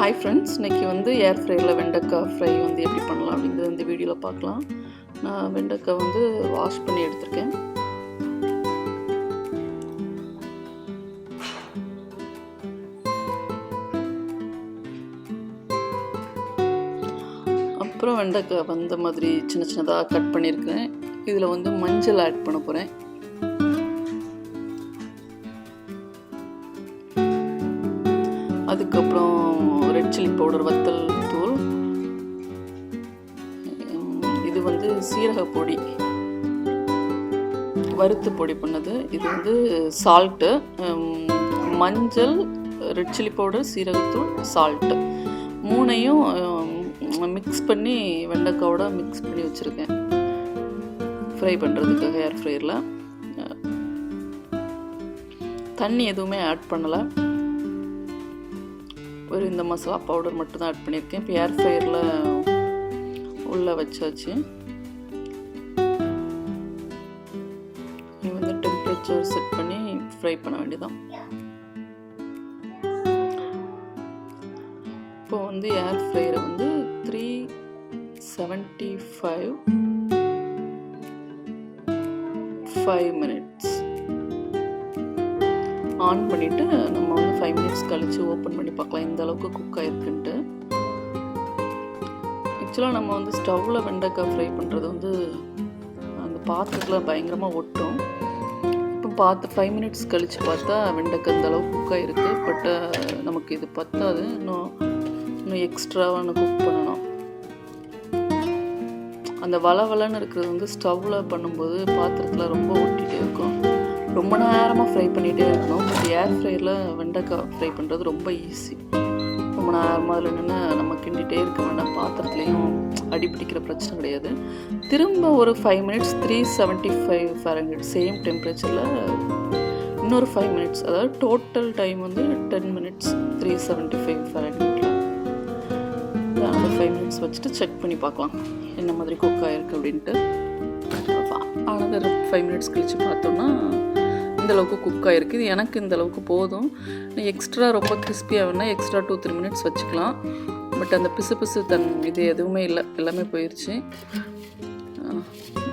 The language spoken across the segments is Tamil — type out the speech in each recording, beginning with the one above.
ஹாய் ஃப்ரெண்ட்ஸ், இன்றைக்கி வந்து ஏர் ஃப்ரையரில் வெண்டைக்காய் ஃப்ரை வந்து எப்படி பண்ணலாம் அப்படிங்கிறது இந்த வீடியோவில் பார்க்கலாம். நான் வெண்டைக்காய் வந்து வாஷ் பண்ணி எடுத்திருக்கேன். அப்புறம் வெண்டைக்காய் வந்த மாதிரி சின்ன சின்னதாக கட் பண்ணியிருக்கேன். இதில் வந்து மஞ்சள் ஆட் பண்ண போகிறேன். அதுக்கப்புறம் ரெட் சில்லி பவுடர், வத்தல் தூள், இது வந்து சீரக பொடி, வறுத்து பொடி பண்ணது. இது வந்து சால்ட்டு, மஞ்சள், ரெட் சில்லி பவுடர், சீரகத்தூள், சால்ட்டு மூணையும் மிக்ஸ் பண்ணி வெண்டைக்காயோட மிக்ஸ் பண்ணி வச்சுருக்கேன் ஃப்ரை பண்ணுறதுக்காக ஏர் ஃப்ரையரில். தண்ணி எதுவுமே ஆட் பண்ணலை, ஒரு இந்த மசாலா பவுடர் மட்டும் தான் ஆட் பண்ணியிருக்கேன். இப்போ ஏர் ஃப்ரையரில் உள்ளே வச்சாச்சு. இது வந்து டெம்பரேச்சர் செட் பண்ணி ஃப்ரை பண்ண வேண்டியதான். இப்போ வந்து ஏர் ஃப்ரையரை வந்து 375 minutes ஆன் பண்ணிவிட்டு நம்ம வந்து 5 minutes கழித்து ஓப்பன் பண்ணி பார்க்கலாம் இந்த அளவுக்கு குக் ஆகிருக்குன்ட்டு. ஆக்சுவலாக நம்ம வந்து ஸ்டவ்வில் வெண்டைக்காய் ஃப்ரை பண்ணுறது வந்து அந்த பாத்திரத்தில் பயங்கரமாக ஒட்டும். இப்போ 5 minutes கழித்து பார்த்தா வெண்டைக்காய் இந்த அளவுக்கு குக் ஆகிருக்கு. பட் நமக்கு இது பத்தாது, இன்னும் எக்ஸ்ட்ராவாக குக் பண்ணணும். அந்த வளவலன்னு இருக்கிறது வந்து ஸ்டவ்வில் பண்ணும்போது பாத்திரத்தில் ரொம்ப ஒட்டிகிட்டே இருக்கும், ரொம்ப நேரமாக ஃப்ரை பண்ணிகிட்டே இருக்கணும். பட் ஏர் ஃப்ரையரில் வெண்டைக்காய் ஃப்ரை பண்ணுறது ரொம்ப ஈஸி. ரொம்ப நேரமாக அதில் நின்று நம்ம கிண்டிகிட்டே இருக்க வேண்டாம், பாத்திரத்துலேயும் அடிப்பிடிக்கிற பிரச்சனை கிடையாது. திரும்ப ஒரு 5 minutes 375 Fahrenheit சேம் டெம்பரேச்சரில் இன்னொரு 5 minutes, அதாவது டோட்டல் டைம் வந்து 10 minutes 375 Fahrenheitல அந்த 5 minutes வச்சுட்டு செக் பண்ணி பார்க்கலாம் என்ன மாதிரி குக் ஆகிருக்கு அப்படின்ட்டு. another 5 minutes கழித்து பார்த்தோம்னா இந்தளவுக்கு குக் ஆகிருக்கு. இது எனக்கு இந்தளவுக்கு போதும். எக்ஸ்ட்ரா ரொம்ப கிறிஸ்பியாக வேணால் எக்ஸ்ட்ரா 2-3 minutes வச்சுக்கலாம். பட் அந்த பிசு இது எதுவுமே இல்லை, எல்லாமே போயிடுச்சு.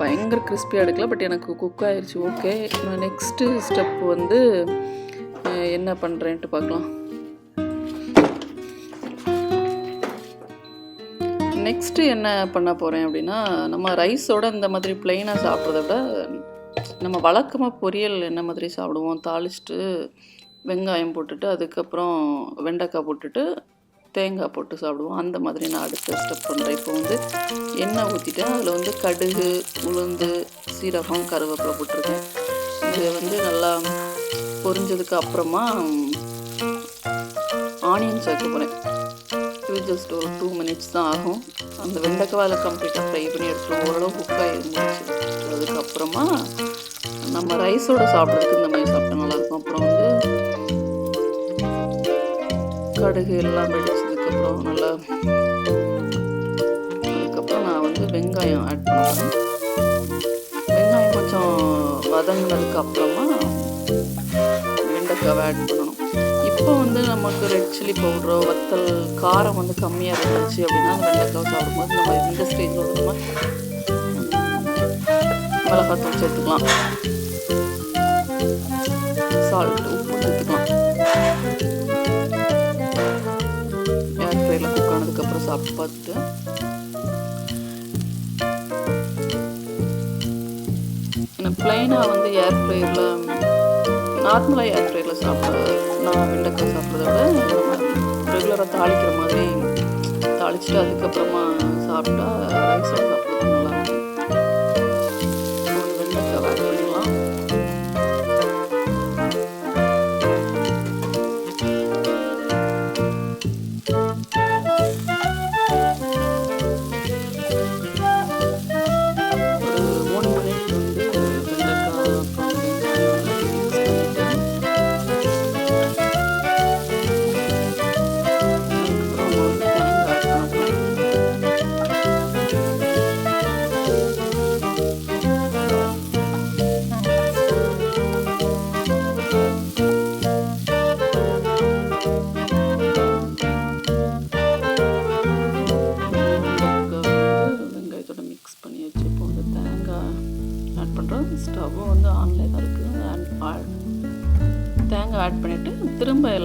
பயங்கர கிறிஸ்பியாக எடுக்கல, பட் எனக்கு குக் ஆகிடுச்சு. ஓகே, நெக்ஸ்ட்டு ஸ்டெப் வந்து என்ன பண்ணுறேன்ட்டு பார்க்கலாம். நெக்ஸ்ட்டு என்ன பண்ண போகிறேன் அப்படின்னா, நம்ம ரைஸோட இந்த மாதிரி ப்ளெயினாக சாப்பிட்றத விட நம்ம வழக்கமாக பொரியல் என்ன மாதிரி சாப்பிடுவோம், தாளிச்சிட்டு வெங்காயம் போட்டுட்டு அதுக்கப்புறம் வெண்டைக்காய் போட்டுட்டு தேங்காய் போட்டு சாப்பிடுவோம். அந்த மாதிரி நான் அடுத்த ஸ்டெப் பண்ணுறேன். இப்போ வந்து எண்ணெய் ஊற்றிட்டேன். அதில் வந்து கடுகு, உளுந்து, சீரகம், கருவேப்பிலை போட்டிருக்கேன். இதை வந்து நல்லா பொரிஞ்சதுக்கு அப்புறமா ஆனியன் சேர்க்க போகிறேன். இது ஜஸ்ட் ஒரு 2 minutes தான் ஆகும். அந்த வெண்டைக்காய் அதில் கம்ப்ளீட்டாக ஃப்ரை பண்ணி எடுத்துருவோம். ஓரளவு குக் ஆகிருந்துச்சு. அதுக்கப்புறமா நம்ம ரைஸோடு சாப்பிட்றதுக்கு இந்த மாதிரி சாப்பிட்டா நல்லாயிருக்கும். அப்புறம் வந்து கடுகு எல்லாம் வெடிச்சதுக்கப்புறம் நல்லா, அதுக்கப்புறம் நான் வந்து வெங்காயம் ஆட் பண்ணுவேன். வெங்காயம் கொஞ்சம் வதங்கினதுக்கு அப்புறமா வெண்டைக்காவை ஆட் பண்ணணும். இப்போ வந்து நமக்கு ரெட் சில்லி பவுடரோ, வத்தல், காரம் வந்து கம்மியாக இருந்துச்சு அப்படின்னா அந்த வெண்டைக்காவை சாப்பிடும்போது நம்ம இந்த ஸ்டேஜில் வந்து நம்ம மிளகாத்தூள் சேர்த்துக்கலாம், சால்ட், உப்பு சேர்த்துக்கலாம். ஏர் ஃப்ரையில் குக் ஆனதுக்கப்புறம் சாப்பிட்டு பார்த்துட்டு ப்ளைனாக வந்து ஏர் ஃப்ரையரில் நார்மலாக ஏர் ஃப்ரையரில் நான் வெண்டைக்காய் சாப்பிட்றத விட நம்ம ரெகுலராக தாளிக்கிற மாதிரி தாளிச்சுட்டு அதுக்கப்புறமா சாப்பிட்டா ரைஸோட சாப்பிட்றது நல்லாயிருக்கும். வெண்டைக்காய் ஆட் பண்ணிடலாம். ஒரு 3 minutes வந்து வெண்டைக்காய்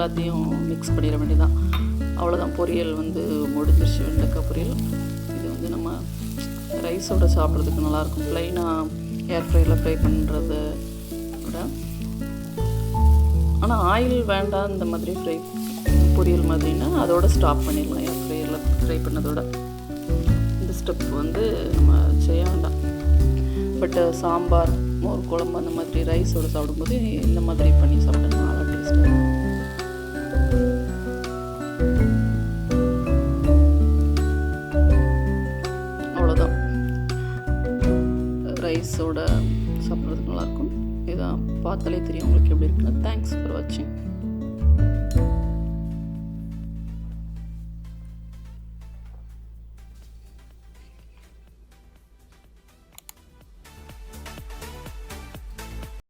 எல்லாத்தையும் மிக்ஸ் பண்ணிட வேண்டியதான். அவ்வளோதான், பொரியல் வந்து முடிஞ்சிருச்சு. வெண்டைக்காய் பொரியல். இது வந்து நம்ம ரைஸோடு சாப்பிட்றதுக்கு நல்லாயிருக்கும். ப்ளைனாக ஏர்ஃப்ரையரில் ஃப்ரை பண்ணுறத விட. ஆனால் ஆயில் வேண்டாம் இந்த மாதிரி ஃப்ரை பொரியல் மாதிரின்னா அதோட ஸ்டாப் பண்ணிடலாம். ஏர்ஃப்ரையரில் ஃப்ரை பண்ணதோட இந்த ஸ்டெப் வந்து நம்ம செய்ய வேண்டாம். பட் சாம்பார், மோர் குழம்பு அந்த மாதிரி ரைஸோடு சாப்பிடும்போது இந்த மாதிரி பண்ணி சாப்பிட்டோம்னா நல்லா டேஸ்ட்டாக இருக்கும்.